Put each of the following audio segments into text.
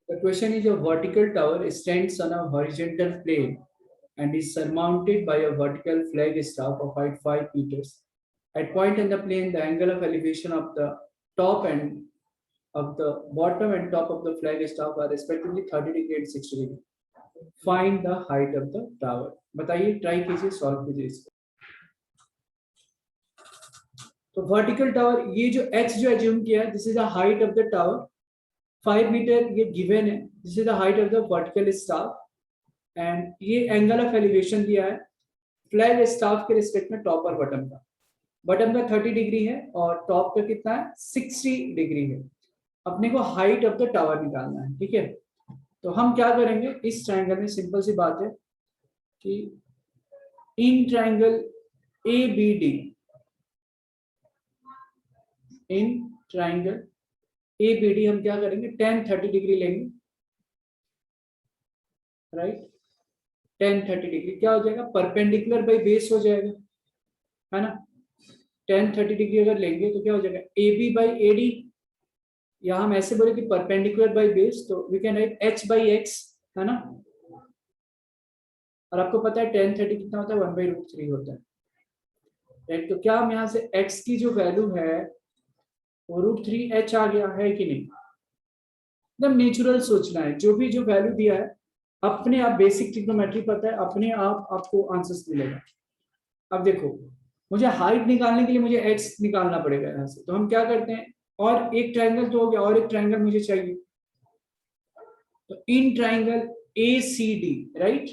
The question is, a vertical tower stands on a horizontal plane and is surmounted by a vertical flag staff of height 5 meters. At point in the plane, the angle of elevation of the top and of the bottom and top of the flag staff are respectively 30 degree and 60 degree. Find the height of the tower. बताइए, try कीजिए, solve कीजिए इसको. तो vertical tower, ये जो x जो assume किया है, this is the height of the tower 5 metre, ये गिवन है. This is the height of the vertical staff and ये एंगल ऑफ एलिवेशन दिया है फ्लैग स्टाफ के रिस्पेक्ट में टॉप और बटन का. बटन का 30 डिग्री है और टॉप का कितना है, 60 डिग्री है. अपने को हाइट ऑफ द टावर निकालना है. ठीक है, तो हम क्या करेंगे, इस ट्रायंगल में सिंपल सी बात है कि in triangle ABD, in triangle ABD हम क्या करेंगे, tan 30 डिग्री लेंगे. राइट, tan 30 डिग्री क्या हो जाएगा, परपेंडिकुलर बाई बेस हो जाएगा, है ना. tan 30 डिग्री अगर लेंगे तो क्या हो जाएगा, AB बाई AD, या हम ऐसे बोले कि परपेंडिकुलर बाई बेस, तो we can write H by X, है ना. और आपको पता है tan 30 कितना होता है, 1/√3 होता है. राइट, तो क्या हम यहाँ से X की जो वैल्यू है वो √3H आ गया है कि नहीं. एकदम नेचुरल सोचना है, जो भी जो वैल्यू दिया है अपने आप, बेसिक ट्रिग्नोमेट्री पता है, अपने आप आपको आंसर्स मिलेगा. अब देखो, मुझे हाइट निकालने के लिए मुझे x निकालना पड़ेगा यहाँ से, तो हम क्या करते हैं, और एक ट्रायंगल तो हो गया, और एक ट्रायंगल मुझे चाहिए. तो in triangle ACD, right,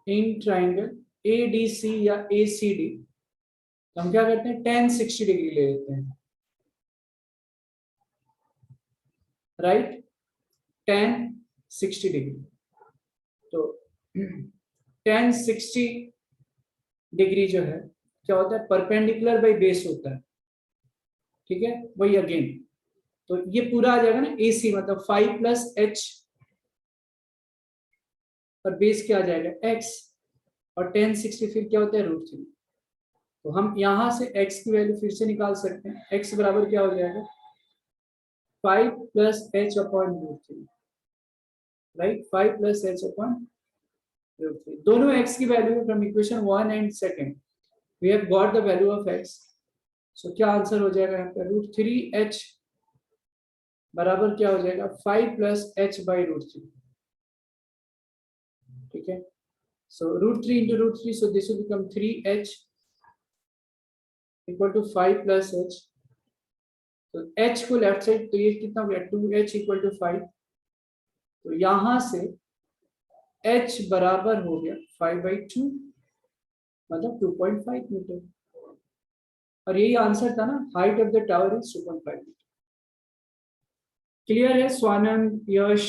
in triangle ADC या ACD, तो हम क्या करते हैं, tan 60 डिग्री ले लेते हैं. Right, tan 60 degree. तो tan 60 डिग्री जो है क्या होता है, परपेंडिकुलर बाई बेस होता है. ठीक है, वही अगेन, तो ये पूरा आ जाएगा ना AC, मतलब 5 प्लस H और बेस क्या आ जाएगा X, और tan 60 फिर क्या होता है, √3. तो हम यहां से X की वैल्यू फिर से निकाल सकते हैं. X बराबर क्या हो जाएगा, 5 plus H upon √3. Right, 5 plus H upon √3. दोनों X की value from equation 1 and second we have got the value of X. So क्या आंसर हो जाएगा यहाँ पे, √3H बराबर क्या हो जाएगा, 5 प्लस H बाई √3. ठीक है, so √3 into √3, so this will become 3H equal to 5 plus H. तो H को लेफ्ट साइड, तो ये कितना हो गया, 2H equal to 5. तो यहां से H बराबर हो गया 5/2, मतलब 2.5 मीटर. और यही आंसर था ना, height of the tower is 2.5 metre. Clear है स्वानंद, यश,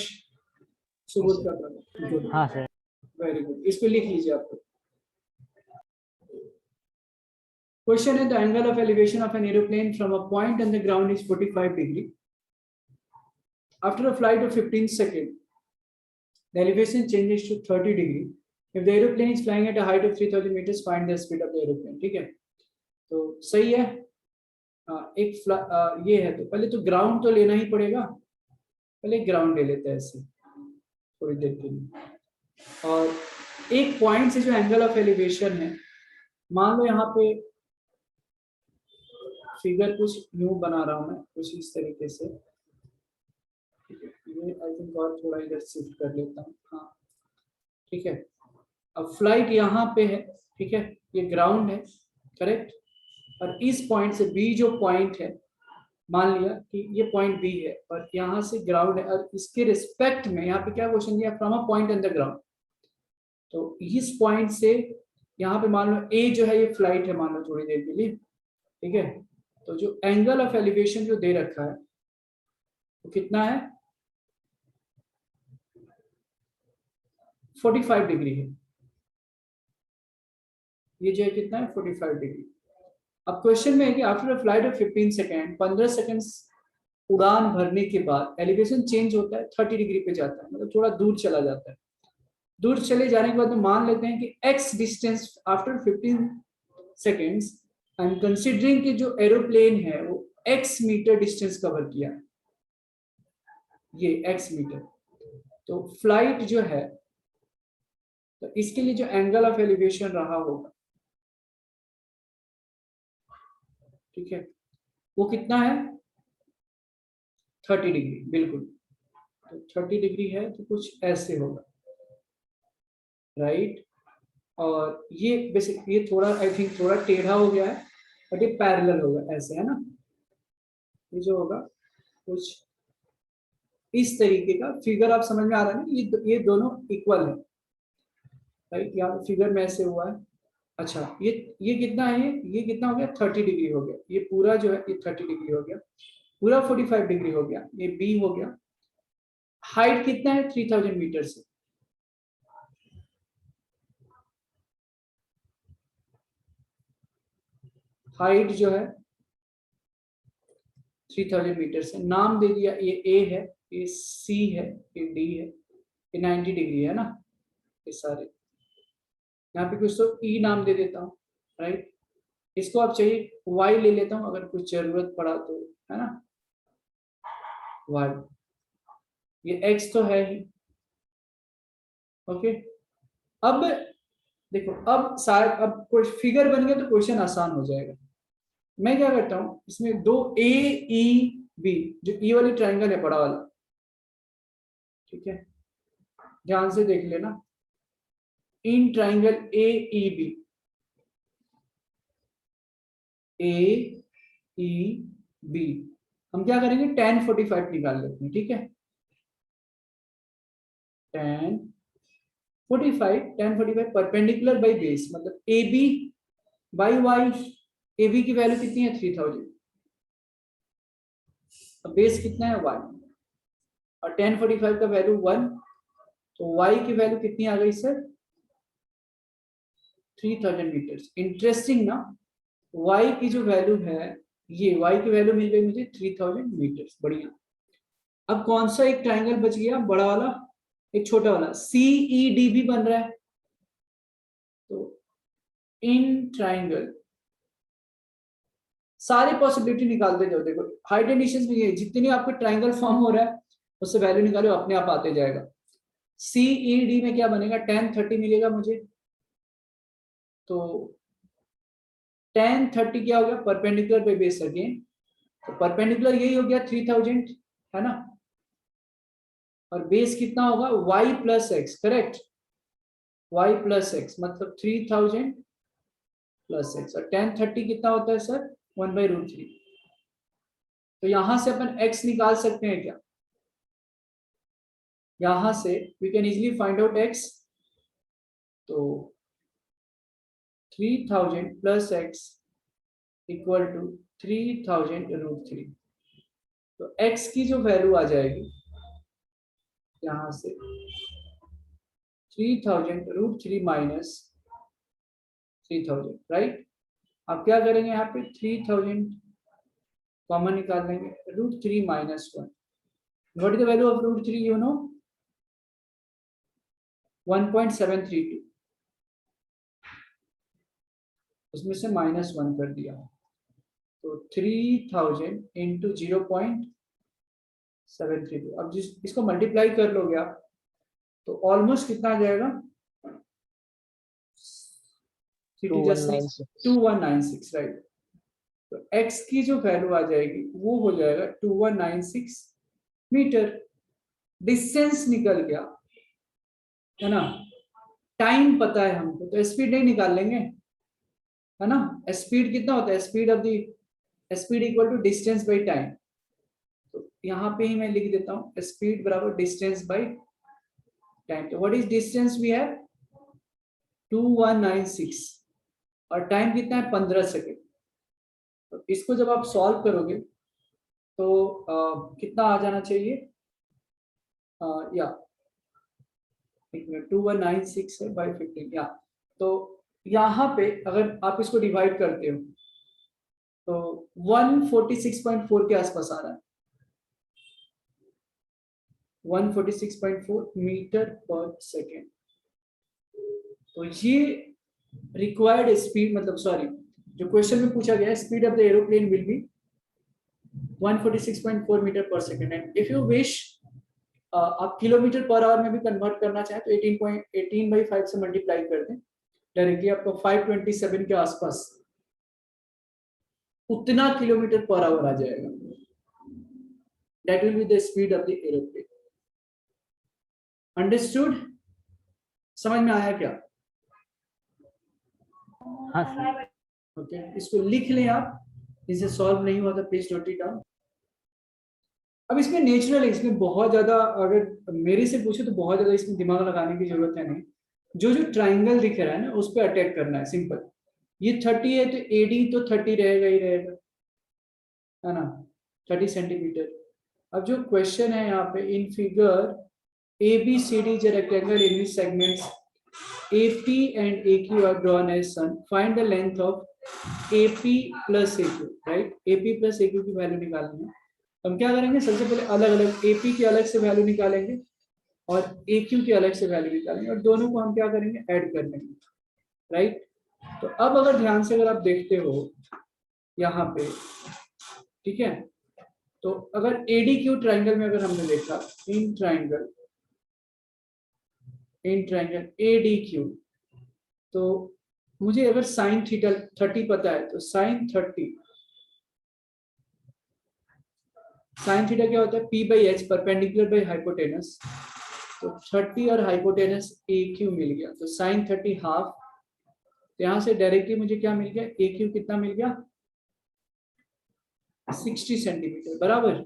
सुबोध का? गुड, हाँ सर. Very good. इस पे लिख लीजिए आपको. Question is, the angle of elevation of an aeroplane from a point on the ground is 45 degree. After a flight of 15 seconds, the elevation changes to 30 degree. If the aeroplane is flying at a height of 3000 meters, find the speed of the aeroplane. ठीक है, तो सही है. ये है, तो पहले तो ग्राउंड तो लेना ही पड़ेगा. पहले ग्राउंड ले लेते हैं ऐसे थोड़ी देर के लिए, और एक पॉइंट से जो एंगल ऑफ एलिवेशन है, मान लो यहाँ पे फिगर कुछ यूं बना रहा हूं मैं, कुछ इस तरीके से. ये आई थिंक और थोड़ा इधर शिफ्ट कर लेता हूँ. हाँ, ठीक है. अब फ्लाइट यहाँ पे है, ठीक है, ये ग्राउंड है, करेक्ट. और इस पॉइंट से B जो पॉइंट है, मान लिया कि ये पॉइंट B है और यहाँ से ग्राउंड है, और इसके रिस्पेक्ट में यहाँ पे क्या क्वेश्चन दिया, from a point on the ground. तो इस पॉइंट से यहाँ पे मान लो A जो है, ये फ्लाइट है मान लो थोड़ी देर के लिए. ठीक है, तो जो एंगल ऑफ एलिवेशन जो दे रखा है वो कितना है, 45 डिग्री है. ये जो है कितना है, 45 डिग्री. अब क्वेश्चन में है कि after a flight of 15 second, 15 second उड़ान भरने के बाद एलिवेशन चेंज होता है, 30 डिग्री पे जाता है, मतलब थोड़ा दूर चला जाता है. दूर चले जाने के बाद तो मान लेते हैं कि x distance after 15 seconds, and considering कि जो एरोप्लेन है वो x मीटर डिस्टेंस कवर किया, ये x मीटर। तो फ्लाइट जो है, तो इसके लिए जो एंगल ऑफ एलिवेशन रहा होगा, ठीक है, वो कितना है, 30 डिग्री, बिल्कुल। तो 30 डिग्री है तो कुछ ऐसे होगा, राइट। और ये बेसिक, ये थोड़ा आई थिंक थोड़ा टेढ़ा हो गया है, बट ये पैरेलल होगा, ऐसे है ना। ये जो होगा कुछ इस तरीके का फिगर, आप समझ में आ रहा है ना, ये दोनों इक्वल है, राइट। यहाँ फिगर में ऐसे हुआ है। अच्छा, ये कितना है, ये कितना हो गया, 30 डिग्री हो गया, ये पूरा जो है ये 30 डिग्री हो गया, पूरा 45 डिग्री हो गया, ये बी हो गया। हाइट कितना है, 3000 मीटर से, हाइट जो है 3000 मीटर से, नाम दे दिया, ये ए है, ये सी है, ये डी है, ये 90 डिग्री है ना, ये सारे। यहाँ पे कुछ तो ई नाम दे देता हूँ, राइट। इसको आप चाहिए वाई ले लेता हूँ, अगर कुछ जरूरत पड़ा तो, है ना, वाई। ये एक्स तो है ही, ओके। अब देखो, अब शायद अब कोई फिगर बन गया तो क्वेश्चन आसान हो जाएगा। मैं क्या करता हूँ, इसमें दो ए ई बी, जो ई वाली ट्राइंगल है बड़ा वाला, ठीक है, ध्यान से देख लेना, in triangle A E B, A E B, हम क्या करेंगे, tan 45 निकाल लेते हैं, ठीक है। tan 45 परपेंडिकुलर बाई बेस, मतलब A B by Y. A B की वैल्यू कितनी है, 3000, अब बेस कितना है, y, और tan 45 का वैल्यू 1, तो y की वैल्यू कितनी आ गई सर, 3000 मीटर्स। इंटरेस्टिंग ना, y की जो वैल्यू है, ये y की वैल्यू मिल गई मुझे 3000 मीटर्स, बढ़िया। अब कौन सा एक ट्राइंगल बच गया, बड़ा वाला, एक छोटा वाला, CED भी बन रहा है। तो इन ट्राइंगल, सारी पॉसिबिलिटी निकालते जाओ, देखो हाइट एंड डिस्टेंस में ये जितनी आपको ट्राइंगल फॉर्म हो रहा है उससे वैल्यू निकालो, अपने आप आते जाएगा। CED में क्या बनेगा, tan 30 मिलेगा मुझे, तो tan 30 क्या हो गया, परपेंडिकुलर पे बेस अगेन, तो परपेंडिकुलर यही हो गया 3000, है ना, और बेस कितना होगा, y plus x, correct, y plus x, मतलब 3000 प्लस एक्स, और tan 30 कितना होता है सर, 1/√3। तो यहां से अपन x निकाल सकते हैं क्या, यहां से we can easily find out x। तो 3000 प्लस एक्स इक्वल टू 3000√3। तो x की जो वैल्यू आ जाएगी यहां से 3000√3 माइनस 3000, राइट। अब क्या करेंगे, यहाँ पे 3000 कॉमन निकाल लेंगे, √3 minus 1, what is the value of √3, you know, 1.732, उसमें से -1 कर दिया, तो 3000 इंटू 0.732। अब इसको मल्टीप्लाई कर लोगे आप तो ऑलमोस्ट कितना आ जाएगा, 2196, राइट। तो x की जो वैल्यू आ जाएगी वो हो जाएगा 2196 मीटर। डिस्टेंस निकल गया, है ना, टाइम पता है हमको तो स्पीड नहीं निकाल लेंगे, है ना। स्पीड कितना होता है, speed of the, speed equal to distance by time. तो यहाँ पे ही मैं लिख देता हूँ, स्पीड बराबर डिस्टेंस बाई टाइम। तो what is distance we have, 2196, और टाइम कितना है, 15 सेकेंड। तो इसको जब आप सॉल्व करोगे तो कितना आ जाना चाहिए, या 2196 है बाई 15, या तो यहाँ पे अगर आप इसको डिवाइड करते हो तो 146.4 के आसपास आ रहा है, 146.4 मीटर पर सेकेंड। तो ये रिक्वायर्ड स्पीड, मतलब सॉरी, जो क्वेश्चन में पूछा गया है, speed of the aeroplane will be 146.4 metre per second and if you wish आप किलोमीटर पर आवर में भी कन्वर्ट करना चाहें तो 18.18/5 से मल्टीप्लाई कर दें, डायरेक्टली आपको 527 के आसपास उतना किलोमीटर पर आवर आ जाएगा. That will be the speed of the aeroplane. Understood? समझ में आया क्या? हाँ सर. ओके, इसको लिख लें आप. इसे सॉल्व नहीं हुआ तो प्लीज नोट इट डाउन. अब इसमें नेचुरल है, इसमें बहुत ज्यादा अगर मेरे से पूछे तो बहुत ज्यादा इसमें दिमाग लगाने की जरूरत है नहीं. जो जो ट्राइंगल दिख रहा है ना उस पर अटैक करना है, सिंपल. ये 30 है तो एडी तो 30 रहेगा ही रहेगा, है ना, 30 सेंटीमीटर. अब जो क्वेश्चन है यहाँ पे, in figure ABCD is a rectangle in which segments AP and AQ are drawn as sun. Find the length of AP plus AQ, right? AP plus AQ की वैल्यू निकालनी है. हम क्या करेंगे, सबसे पहले अलग अलग AP की अलग से वैल्यू निकालेंगे और AQ की अलग से वैल्यू निकालेंगे और दोनों को हम क्या करेंगे, ऐड कर लेंगे, राइट? तो अब अगर ध्यान से अगर आप देखते हो यहाँ पे, ठीक है, तो अगर ADQ ट्राइंगल में अगर हमने देखा, इन ट्राइंगल ADQ, तो मुझे अगर साइन थीटा 30 पता है तो साइन थीटा क्या होता है, P/H परपेंडिकुलर बाई हाइपोटेनस. तो 30 और हाइपोटेनस AQ मिल गया, तो साइन 30 हाफ. तो यहां से डायरेक्टली मुझे क्या मिल गया, AQ कितना मिल गया, 60 सेंटीमीटर, बराबर.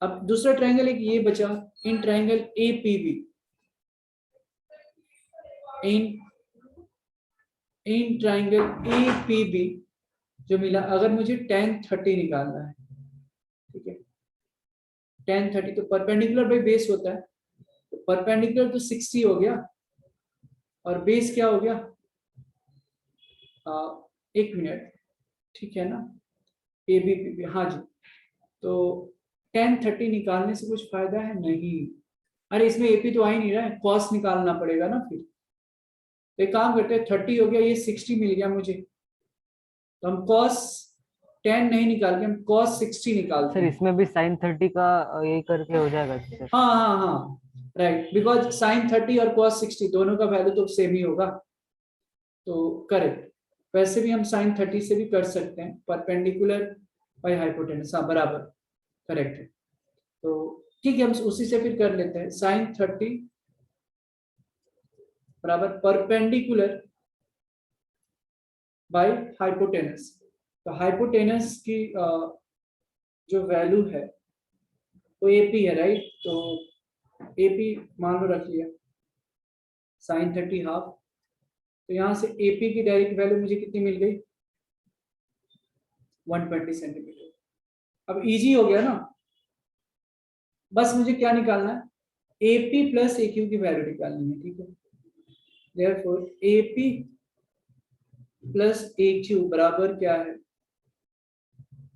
अब दूसरा ट्राइंगल एक ये बचा, in triangle APB, in triangle APB जो मिला, अगर मुझे tan 30 निकालना है, ठीक है, tan 30 तो परपेंडिकुलर बाई बेस होता है, तो परपेंडिकुलर तो 60 हो गया और बेस क्या हो गया, 1 मिनट, ठीक है ना, ABPB, हाँ जी. तो tan 30 निकालने से कुछ फायदा है नहीं, अरे इसमें AP तो आ ही नहीं रहा है, कॉस निकालना पड़ेगा ना फिर. तो एक काम करते हैं, 30 हो गया, ये 60 मिल गया मुझे, तो हम cos 10 नहीं निकाल के हम cos 60 निकालते सर हैं. इसमें भी साइन 30 का यही करके हो जाएगा सर. हाँ हाँ हाँ, राइट, बिकॉज साइन 30 और cos 60 दोनों का वैल्यू तो सेम ही होगा, तो करेक्ट. वैसे भी हम साइन 30 से भी कर सकते हैं, परपेंडिकुलर बाई हाइपोटेनस, हाँ बराबर, करेक्ट है. तो ठीक है, हम उसी से फिर कर लेते हैं, साइन 30 बराबर परपेंडिकुलर बाई हाइपोटेनस. तो हाइपोटेनस की जो वैल्यू है वो AP है, राइट? तो AP मान लो रख लिया, साइन 30 हाफ. तो यहाँ से AP की डायरेक्ट वैल्यू मुझे कितनी मिल गई, 120 सेंटीमीटर. अब इजी हो गया ना, बस मुझे क्या निकालना है, AP प्लस AQ की वैल्यू निकालनी है, ठीक है. Therefore AP प्लस AQ बराबर क्या है,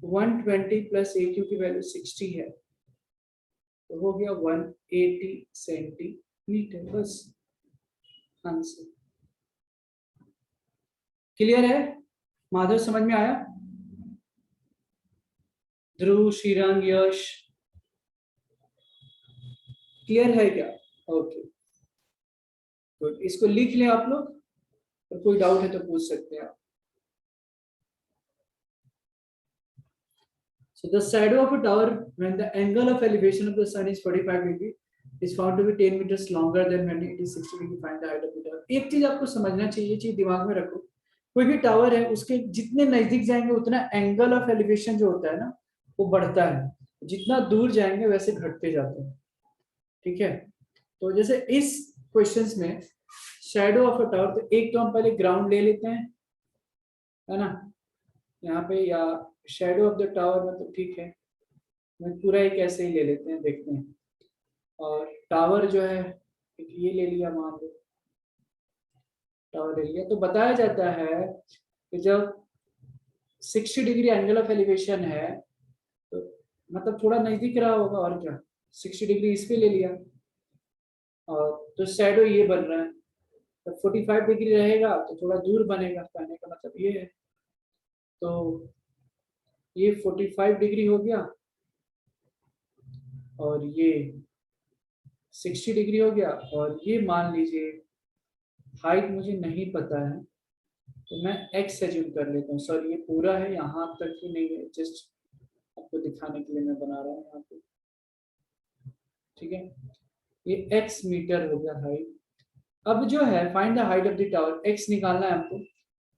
120 प्लस AQ की वैल्यू 60 है, तो हो गया 180 सेंटीमीटर. बस आंसर. क्लियर है माधव, समझ में आया? ध्रुव, श्रीरंग, यश, क्लियर है क्या? Okay good. इसको लिख लें आप लोग, और कोई डाउट है तो पूछ सकते हैं आप. So the shadow of a tower when the angle of elevation of the sun is 45 degree is found to be 10 meters longer than when it is 60 degree. Find the height of the tower. एक चीज आपको समझना चाहिए, ये चीज दिमाग में रखो, कोई भी टावर है उसके जितने नजदीक जाएंगे उतना एंगल ऑफ एलिवेशन जो होता है ना वो बढ़ता है, जितना दूर जाएंगे वैसे घटते जाते हैं, ठीक है. तो जैसे इस क्वेश्चंस में शैडो ऑफ अ टावर, तो एक तो हम पहले ग्राउंड ले लेते हैं, है ना, यहाँ पे, या शैडो ऑफ द टावर में, तो ठीक है, मैं पूरा एक ऐसे ही ले लेते हैं, देखते हैं. और टावर जो है एक ये ले लिया, मान लो टावर ले लिया. तो बताया जाता है कि जब 60 डिग्री एंगल ऑफ एलिवेशन है तो मतलब थोड़ा नजदीक रहा होगा, और क्या, 60 डिग्री इस पे ले लिया, और तो शैडो ये बन रहा है. तो 45 डिग्री रहेगा तो थोड़ा दूर बनेगा, कहने का मतलब ये है. तो ये 45 डिग्री हो गया, और ये 60 डिग्री हो गया, और ये मान लीजिए हाइट मुझे नहीं पता है, तो मैं x एज्यूम कर लेता हूँ। सॉरी, ये पूरा है, यहाँ तक ही नहीं है, जस्ट आपको दिखाने के लिए मैं बना रहा हूँ यहाँ पे। ठीक है, ये x मीटर हो गया हाइट। अब जो है find the height of the tower, x निकालना है हमको।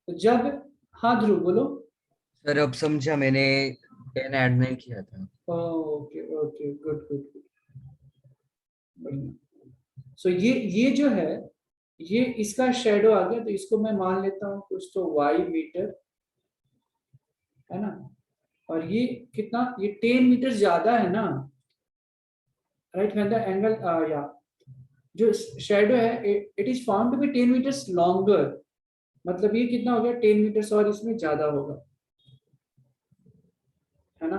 तो जब, हाँ ध्रुव बोलो। सर अब समझा, मैंने 10 ऐड नहीं किया था। Okay okay, good good good, बढ़िया। सो ये जो है, ये इसका शेडो आ गया, तो इसको मैं मान लेता हूँ कुछ तो y मीटर, है ना। और ये कितना, ये 10 मीटर ज्यादा है ना, राइट। व्हेन द एंगल या जो शेडो है it is found to be 10 metres longer, मतलब ये कितना हो गया 10 मीटर्स और इसमें ज्यादा होगा, है ना।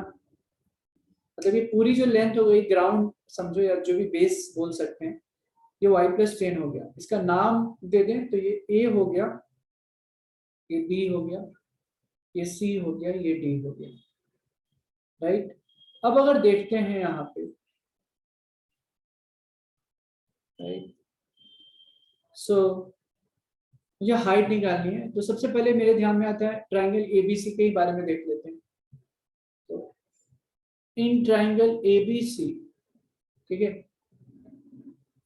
मतलब ये पूरी जो लेंथ हो गई ग्राउंड समझो, या जो भी बेस बोल सकते हैं, ये y+10 हो गया। इसका नाम दे दें तो ये a हो गया, ये b हो गया, ये c हो गया, ये d हो गया, राइट। अब अगर देखते हैं यहाँ पे, राइट, सो मुझे हाइट निकालनी है, तो सबसे पहले मेरे ध्यान में आता है ट्राइंगल एबीसी के ही बारे में देख लेते हैं। तो इन ट्राइंगल एबीसी, ठीक है,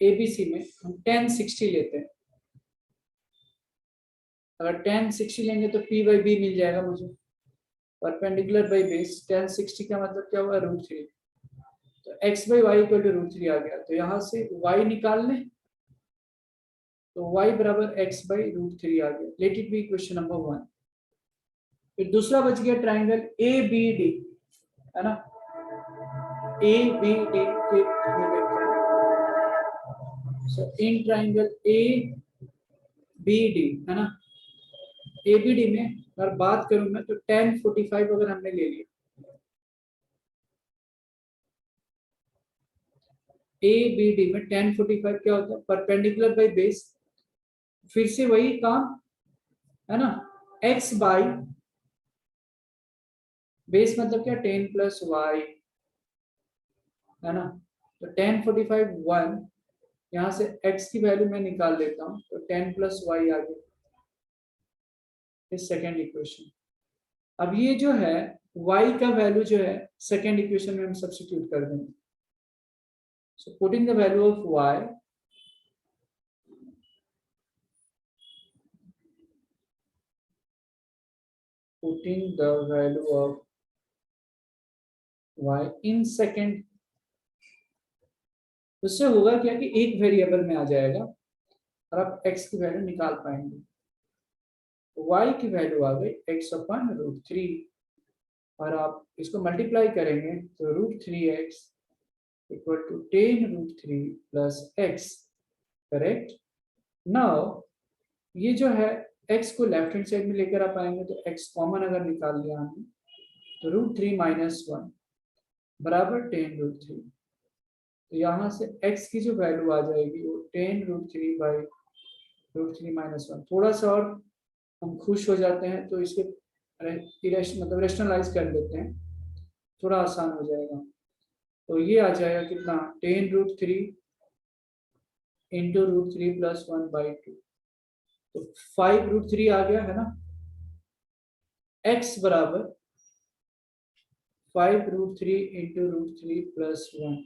एबीसी में हम tan 60 लेते हैं। अगर tan 60 लेंगे तो p/b मिल जाएगा मुझे, परपेंडिकुलर बाई बेस। tan 60 का मतलब क्या हुआ, √3, तो x/y = √3 आ गया। तो यहाँ से y निकाल लें, तो y बराबर x/√3 आ गया। Let it be question number 1। फिर दूसरा बच गया ट्राइंगल ABD, है ना। ABD के सो इन ट्राइंगल ABD, है ना, ABD में अगर बात करूं मैं, तो tan 45 अगर हमने ले लिया, ABD में tan 45 क्या होता है, परपेंडिकुलर बाई बेस। फिर से वही काम, है ना, x बाई बेस मतलब क्या, 10 + y, है ना। तो tan 45 1, यहाँ से x की वैल्यू मैं निकाल लेता हूँ, तो 10 + y आ गया, इस सेकेंड इक्वेशन। अब ये जो है y का वैल्यू जो है सेकेंड इक्वेशन में हम सब्स्टिट्यूट कर देंगे। So putting the value of y, putting the value of y in second, उससे होगा क्या कि एक वेरिएबल में आ जाएगा और आप x की वैल्यू निकाल पाएंगे। y की वैल्यू आ गई x/√3, और आप इसको मल्टीप्लाई करेंगे तो √3x = 10√3 + x, करेक्ट। नाउ ये जो है x को लेफ्ट हैंड साइड में लेकर आप आएंगे, तो x कॉमन अगर निकाल लिया हमने, तो √3 - 1 बराबर 10√3। तो यहाँ से x की जो वैल्यू आ जाएगी वो 10√3/√3 - 1। थोड़ा सा और हम खुश हो जाते हैं तो इसके मतलब रेशनलाइज कर लेते हैं, थोड़ा आसान हो जाएगा। तो ये आ जाएगा कितना, 10√3 × √3 + 1/2, तो 5√3 आ गया, है ना। x बराबर 5√3 × √3 + 1,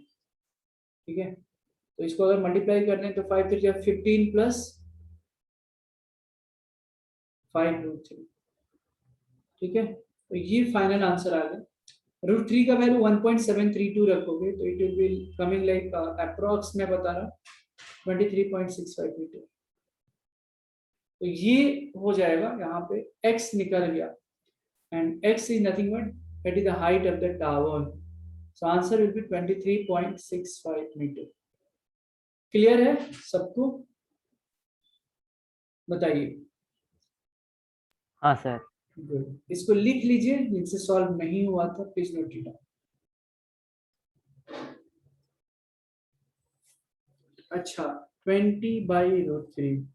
ठीक है। तो इसको अगर मल्टीप्लाई कर लें तो 5 × 15 + 5√3, ठीक है। तो ये फाइनल आंसर आ गया। √3 का वैल्यू 1.732 रखोगे तो it will be coming like approx, मैं बता रहा 23.65 मीटर। तो ये हो जाएगा, यहाँ पे x निकल गया, and x is nothing but that is the height of the tower. So answer will be 23.65 metre. Clear है सबको, बताइए। हाँ सर। गुड, इसको लिख लीजिए, जिनसे सॉल्व नहीं हुआ था प्लीज नोट इट डाउन। अच्छा, 20/√3,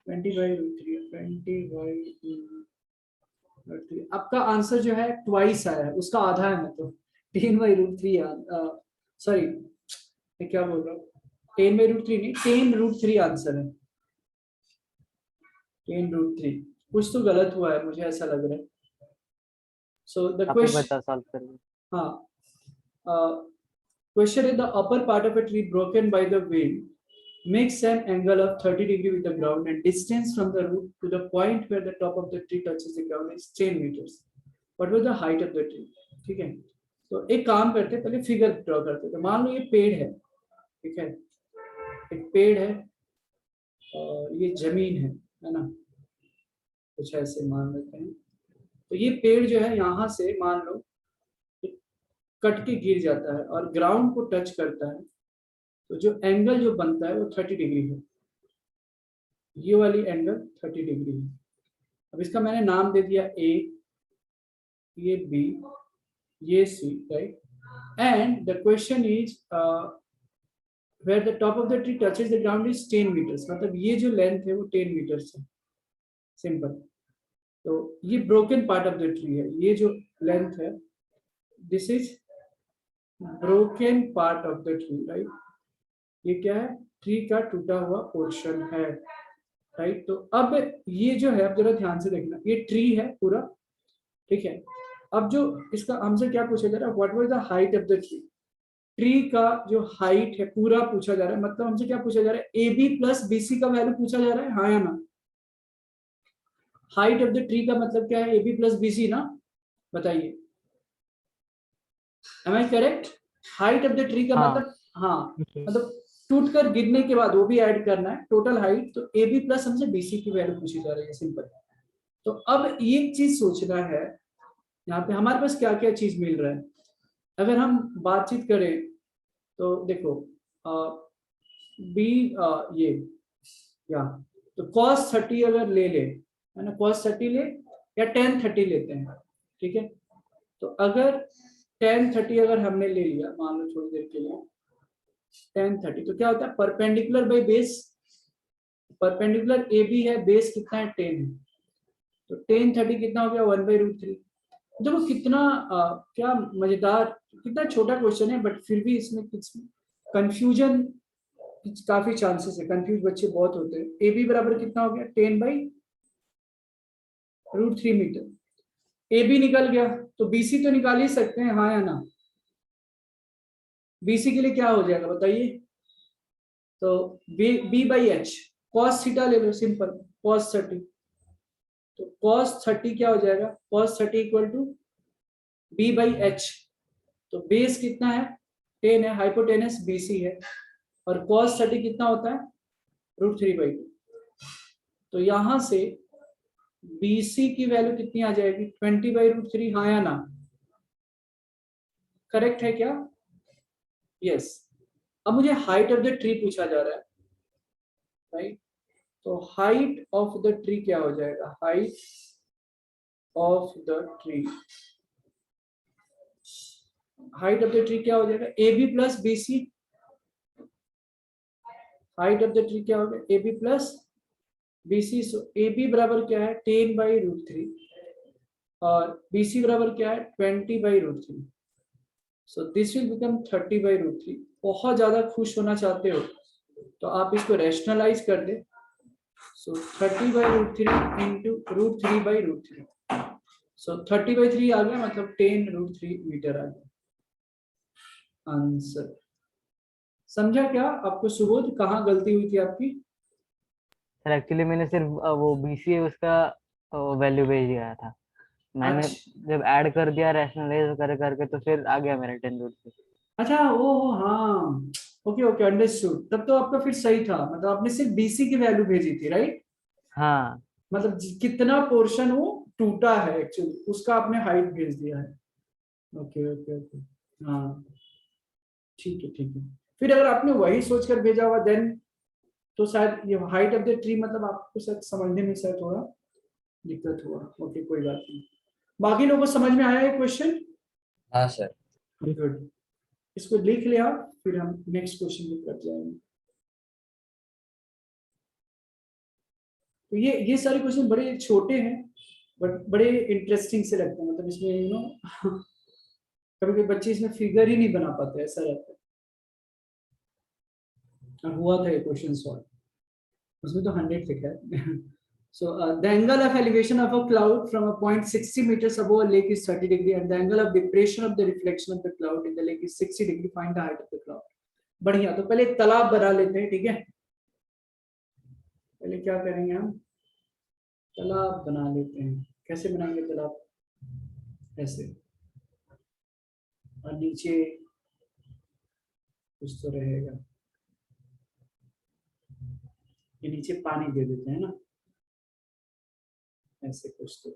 20/√3, 20/√3, आपका आंसर जो है ट्वाइस आया है, उसका आधा है, मतलब 10/√3, सॉरी मैं क्या बोल रहा हूँ, 10/√3 नहीं, 10√3 आंसर है, 10√3। कुछ तो गलत हुआ है, मुझे ऐसा लग रहा है। सो द आप ही क्वेश्चन, बता सॉल्व करिए। हाँ, question is the upper part of a tree broken by the wind makes an angle of 30 degree with the ground and distance from the root to the point where the top of the tree touches the ground is 10 meters. What was the height of the tree? ठीक है, तो एक काम करते हैं, पहले figure draw करते हैं। तो मान लो ये पेड़ है, ठीक है, एक पेड़ है और ये जमीन है ना, कुछ ऐसे मान लेते हैं। तो ये पेड़ जो है यहाँ से मान लो कट के गिर जाता है और ग्राउंड को टच करता है, तो जो एंगल जो बनता है वो 30 डिग्री है, ये वाली एंगल 30 डिग्री है। अब इसका मैंने नाम दे दिया ए, ये बी, ये C, right. And the question is where the top of the tree touches the ground is 10 metres, मतलब ये जो लेंथ है वो 10 मीटर्स है, सिंपल। तो ये broken part of the tree है, ये जो लेंथ है this is broken part of the tree, right. ये क्या है, ट्री का टूटा हुआ पोर्शन है, राइट। तो अब ये जो है, अब जरा ध्यान से देखना, ये ट्री है पूरा, ठीक है। अब जो इसका हमसे क्या पूछा जा रहा है, what was the height of the tree, tree का जो हाइट है पूरा पूछा जा रहा है, मतलब हमसे क्या पूछा जा रहा है, A B plus B C का वैल्यू पूछा जा रहा है, हाँ या ना। हाइट ऑफ द ट्री का मतलब क्या है, A B plus B C ना, बताइए, am I correct. Height of the tree का हाँ। मतलब, हाँ, मतलब टूट कर गिरने के बाद वो भी ऐड करना है, टोटल हाइट। तो ए बी प्लस हमसे बी सी की वैल्यू पूछी जा रही है, सिंपल। तो अब ये चीज सोचना है, यहाँ पे हमारे पास क्या क्या चीज मिल रहा है। अगर हम बातचीत करें तो देखो बी ये या तो cos 30 अगर ले ले, है ना, cos 30 ले या tan 30 लेते हैं, ठीक है। तो अगर tan 30 अगर हमने ले लिया, मान लो थोड़ी देर के लिए tan 30, तो क्या होता है, perpendicular by base, perpendicular A B है, बेस कितना है 10 है, तो tan 30 कितना हो गया 1/√3। देखो कितना क्या मजेदार, कितना छोटा क्वेश्चन है, बट फिर भी इसमें कुछ कंफ्यूजन, काफी चांसेस है, कंफ्यूज बच्चे बहुत होते हैं। ए बी बराबर कितना हो गया 10/√3 मीटर, ए बी निकल गया, तो बी सी तो निकाल ही सकते हैं, हाँ या ना। बी सी के लिए क्या हो जाएगा बताइए, तो B by H, cos theta ले लो, सिंपल, कॉस 30, तो cos 30 क्या हो जाएगा, cos 30 equal to B by H, तो बेस कितना है 10 है, हाइपोटेनस BC है, और cos 30 कितना होता है √3/2। तो यहां से BC की वैल्यू कितनी आ जाएगी 20/√3, हाँ या ना, करेक्ट है क्या, यस। अब मुझे हाइट ऑफ द ट्री पूछा जा रहा है, राइट। तो हाइट ऑफ द ट्री क्या हो जाएगा, height of the tree, height of the tree क्या हो जाएगा, A B plus B C, height of the tree क्या हो गया, A B plus B C. So A B बराबर क्या है 10/√3 और बी सी बराबर क्या है 20/√3। So this will become 30/√3। बहुत ज्यादा खुश होना चाहते हो तो आप इसको रैशनलाइज कर दे, सो 30/√3 इंटू √3/√3, सो 30/3 आ गया, मतलब 10√3 मीटर आ गया आंसर। समझा क्या आपको सुबोध, कहाँ गलती हुई थी आपकी। सर एक्चुअली मैंने सिर्फ वो बीसीए उसका वैल्यू भेज दिया था, मैंने अच्छा जब ऐड कर दिया रैशनलाइज कर करके तो फिर आ गया मेरा 10√3। अच्छा, ओ हाँ, ओके ओके, अंडरस्टूड। तब तो आपका फिर सही था, मतलब आपने सिर्फ BC की वैल्यू भेजी थी, राइट। हाँ। मतलब कितना पोर्शन वो टूटा है एक्चुअली, उसका आपने हाइट भेज दिया है। ओके ओके ओके, हाँ ठीक है ठीक है। फिर अगर आपने वही सोचकर भेजा हुआ देन तो शायद ये हाइट ऑफ द ट्री, मतलब आपको शायद समझने में शायद थोड़ा दिक्कत हुआ। ओके कोई बात नहीं, बाकी लोगों को समझ में आया है क्वेश्चन। हाँ सर। गुड, इसको लिख लिया, फिर हम नेक्स्ट क्वेश्चन की तरफ जाएंगे। तो ये सारे क्वेश्चन बड़े छोटे हैं बट बड़े इंटरेस्टिंग से लगते हैं, मतलब इसमें कभी कभी बच्चे इसमें फिगर ही नहीं बना पाते, ऐसा रहता है। और हुआ था ये क्वेश्चन सॉल्व, उसमें तो 100 लिखा है. So the angle of elevation of a cloud from a point 60 meters above a lake is 30 degree and the angle of depression of the reflection of the cloud in the lake is 60 degree. Find the height of the cloud. बढ़िया, तो पहले तालाब बना लेते हैं, ठीक है. पहले क्या करेंगे हम, तालाब बना लेते हैं. कैसे बनाएंगे तालाब, ऐसे, और नीचे कुछ तो रहेगा, ये नीचे पानी दे देते हैं ना, ऐसे कुछ तो.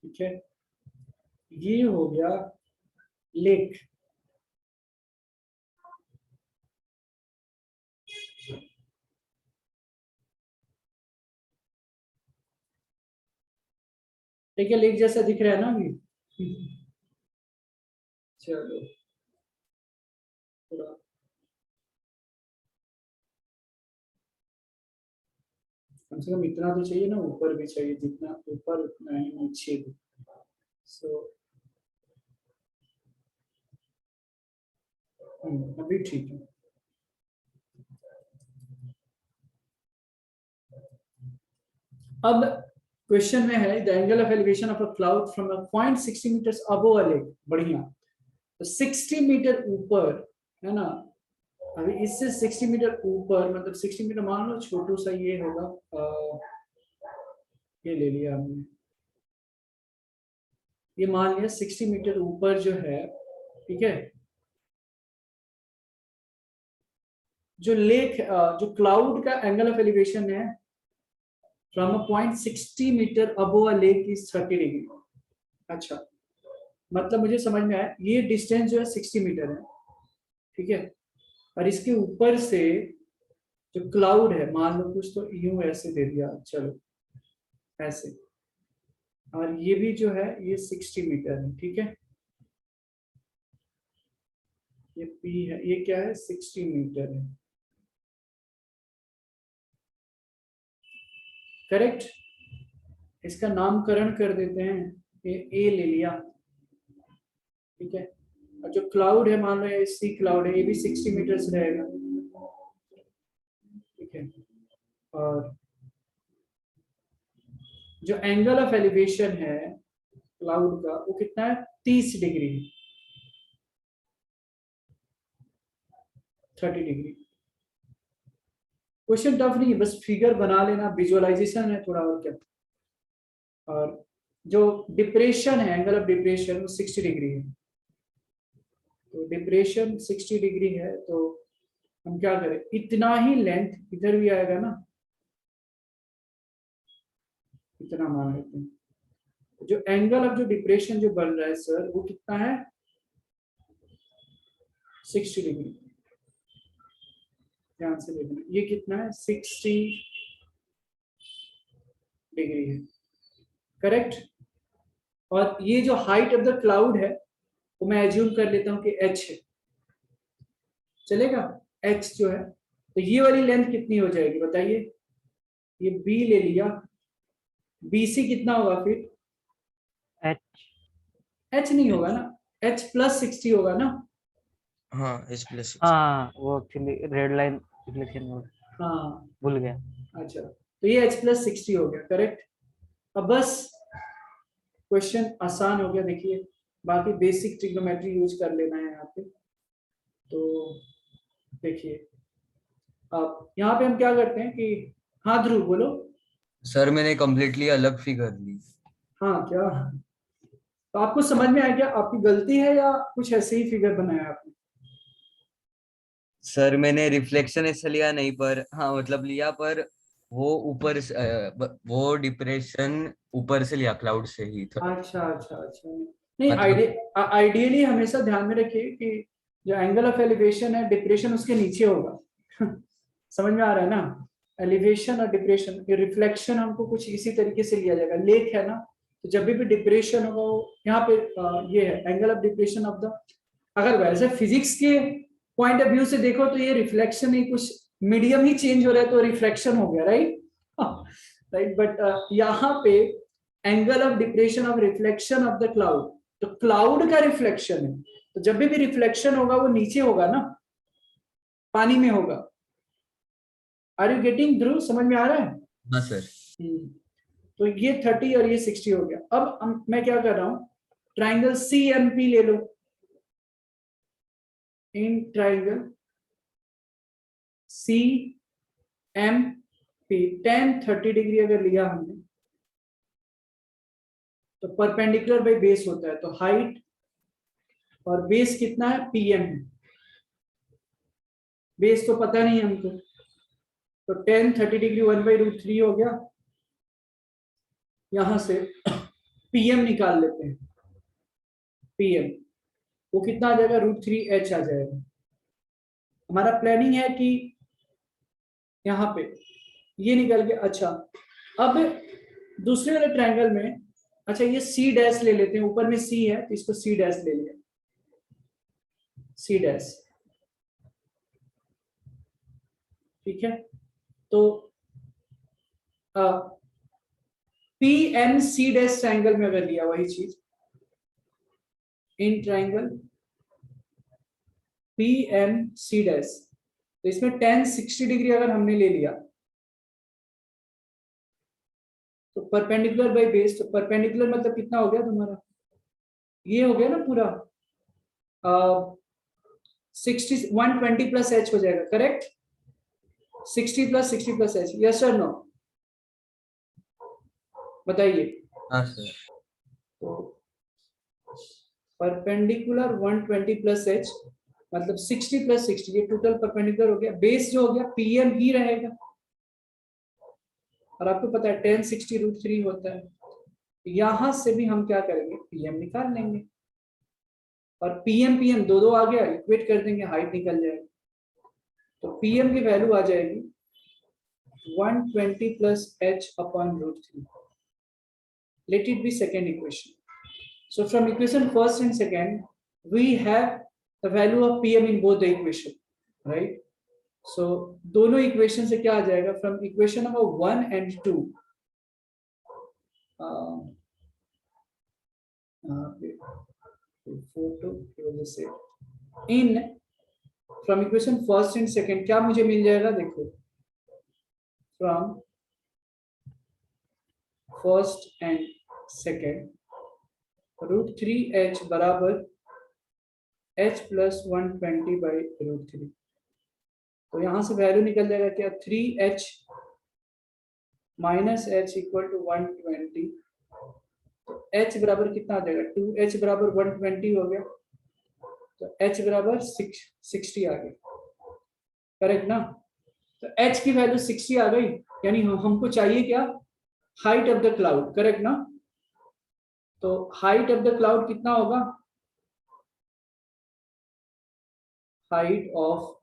ठीक है, ये हो गया लेक. ठीक है, लेक जैसा दिख रहा है ना अभी. चलो थोड़ा कम से कम इतना तो चाहिए ना, ऊपर भी चाहिए, जितना ऊपर उतना ही नीचे भी. सो अभी ठीक है. अब क्वेश्चन में है the angle of elevation of a cloud from a point 60 metres above a lake. बढ़िया, तो 60 मीटर ऊपर है ना. अभी इससे 60 मीटर ऊपर, मतलब 60 मीटर मान लो छोटू सा ये होगा, ये ले लिया हमने, ये मान लिया 60 मीटर ऊपर जो है, ठीक है. जो लेक, जो क्लाउड का एंगल ऑफ एलिवेशन है from a point 60 metre above a lake is 30 degree. अच्छा, मतलब मुझे समझ में आया, ये डिस्टेंस जो है 60 मीटर है, ठीक है. और इसके ऊपर से जो क्लाउड है, मान लो कुछ तो यूं ऐसे दे दिया, चलो ऐसे, और ये भी जो है ये 60 मीटर है, ठीक है. ये पी है, ये क्या है, 60 मीटर है, करेक्ट. इसका नामकरण कर देते हैं, ये ए ले लिया, ठीक है. और जो क्लाउड है, मान लो ये सी क्लाउड है, ये भी 60 मीटर से रहेगा, ठीक है. और जो एंगल ऑफ एलिवेशन है क्लाउड का, वो कितना है, 30 डिग्री, 30 डिग्री. क्वेश्चन टफ नहीं है, बस फिगर बना लेना, विजुअलाइजेशन है थोड़ा, और क्या. और जो डिप्रेशन है, एंगल ऑफ डिप्रेशन, वो 60 डिग्री है. तो डिप्रेशन 60 डिग्री है, तो हम क्या करें, इतना ही लेंथ इधर भी आएगा ना, इतना मान लेते हैं. जो एंगल ऑफ जो डिप्रेशन जो बन रहा है सर, वो कितना है, 60 डिग्री. ध्यान से देखना, ये कितना है, 60 डिग्री है, करेक्ट. और ये जो हाइट ऑफ द क्लाउड है, वो मैं एज्यूम कर लेता हूं कि h है, चलेगा. h जो है, तो ये वाली लेंथ कितनी हो जाएगी बताइए. ये b ले लिया, bc कितना होगा फिर, h नहीं होगा ना, h प्लस 60 होगा ना. हाँ H+6. हाँ वो actually red line reflection mode हाँ, भूल गया. अच्छा, तो ये h प्लस 60 हो गया, करेक्ट. अब बस क्वेश्चन आसान हो गया. देखिए, बाकी बेसिक ट्रिग्नोमेट्री यूज कर लेना है यहाँ पे. तो देखिए, अब यहाँ पे हम क्या करते हैं कि, हाँ ध्रुव बोलो. सर मैंने कम्प्लीटली अलग फिगर ली. हाँ क्या, तो आपको समझ में आया क्या, आपकी गलती है या कुछ ऐसे ही फिगर बनाया आपने. सर मैंने रिफ्लेक्शन ऐसा लिया नहीं, पर हाँ मतलब लिया, पर वो ऊपर वो डिप्रेशन ऊपर से लिया, क्लाउड से ही था. अच्छा अच्छा अच्छा. नहीं, मतलब आइडियली हमेशा ध्यान में रखिए कि जो एंगल ऑफ एलिवेशन है, डिप्रेशन उसके नीचे होगा. समझ में आ रहा है ना, एलिवेशन और डिप्रेशन, रिफ्लेक्शन हमको कुछ इसी तरीके से लिया जाएगा. लेक है ना, तो जब भी डिप्रेशन होगा, वो यहाँ पे ये है angle of depression of the. अगर वैसे फिजिक्स के पॉइंट ऑफ व्यू से देखो तो ये रिफ्लेक्शन ही, कुछ मीडियम ही चेंज हो रहा है तो रिफ्लेक्शन हो गया, राइट. राइट, बट यहाँ पे angle of depression of reflection of the cloud, तो क्लाउड का रिफ्लेक्शन है, तो जब भी रिफ्लेक्शन होगा वो नीचे होगा ना, पानी में होगा। आर यू गेटिंग ध्रुव, समझ में आ रहा है? हाँ सर। तो ये 30 और ये 60 हो गया। अब मैं क्या कर रहा हूं, ट्राइंगल CMP ले लो। इन ट्राइंगल CMP 10-30 डिग्री अगर लिया हमने, तो परपेंडिकुलर बाई बेस होता है, तो हाइट और बेस कितना है, PM है। बेस तो पता नहीं हमको, तो 10-30 डिग्री 1/√3 हो गया। यहां से PM निकाल लेते हैं, PM वो कितना आ जाएगा, √3H आ जाएगा। हमारा प्लानिंग है कि यहाँ पे ये निकल के, अच्छा अब दूसरे वाले ट्रायंगल में, अच्छा ये C' ले लेते हैं, ऊपर में C है तो इसको C' ले लिया, C', ठीक है। तो PMC' ट्रायंगल में अगर लिया वही चीज, इन ट्रायंगल PMC', तो इसमें 10-60 डिग्री अगर हमने ले लिया, तो परपेंडिकुलर बाई बेस, तो परपेंडिकुलर मतलब कितना हो गया तुम्हारा, ये हो गया ना पूरा 120 प्लस H हो जाएगा, करेक्ट? 60 प्लस H, यस और नो, बताइए। हाँ सर। तो परपेंडिकुलर 120 प्लस H मतलब 60 प्लस 60, ये टोटल परपेंडिकुलर हो गया। बेस जो हो गया PM ही रहेगा, और आपको पता है 10/60 √3 होता है। यहां से भी हम क्या करेंगे, PM निकाल लेंगे, और PM दो आ गया, इक्वेट कर देंगे, हाइट निकल जाएगी। तो PM की वैल्यू आ जाएगी 120 plus H upon √3। Let it be second equation. So from equation first and second, we have the value of PM in both the equation, right? So दोनों equation से क्या आ जाएगा, from equation number 1 and 2, photo की वजह से in from equation first and second क्या मुझे मिल जाएगा, देखो from first and second √3H बराबर H प्लस 120 बाई √3। तो यहां से वैल्यू निकल जाएगा क्या, 3H minus H equal to 120। तो H बराबर कितना आ जाएगा, 2H बराबर 120 हो गया, तो H बराबर 60 आ गया, करेक्ट ना? तो H की वैल्यू 60 आ गई, यानी हमको चाहिए क्या, height of the cloud, correct ना? तो हाइट ऑफ द क्लाउड कितना होगा, हाइट ऑफ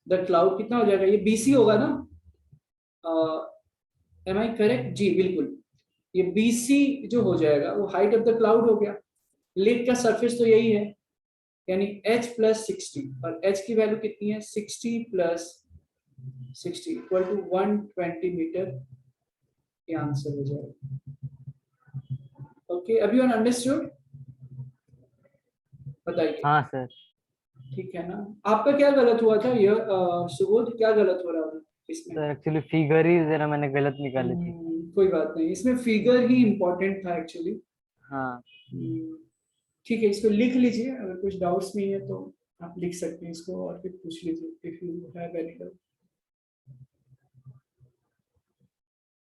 द क्लाउड कितना हो जाएगा, ये BC होगा ना, एम आई करेक्ट? जी बिल्कुल, ये BC जो हो जाएगा वो हाइट ऑफ द क्लाउड हो गया। लेक का सरफेस तो यही है, यानी H प्लस 60, और H की वैल्यू कितनी है, 60 प्लस 60 इक्वल टू 120 मीटर, ये आंसर हो जाएगा। ओके, अभी वन अंडरस्टूड, बताइए। हाँ सर। ठीक है ना? आपका क्या गलत हुआ था, यह सुबोध क्या गलत हो रहा था इसमें? सर एक्चुअली फिगर ही जरा मैंने गलत निकाली थी। कोई बात नहीं, इसमें फिगर ही इम्पोर्टेंट था एक्चुअली। हाँ ठीक है, इसको लिख लीजिए, अगर कुछ डाउट्स नहीं है तो आप लिख सकते हैं इसको, और फिर पूछ लीजिए if you have any doubt.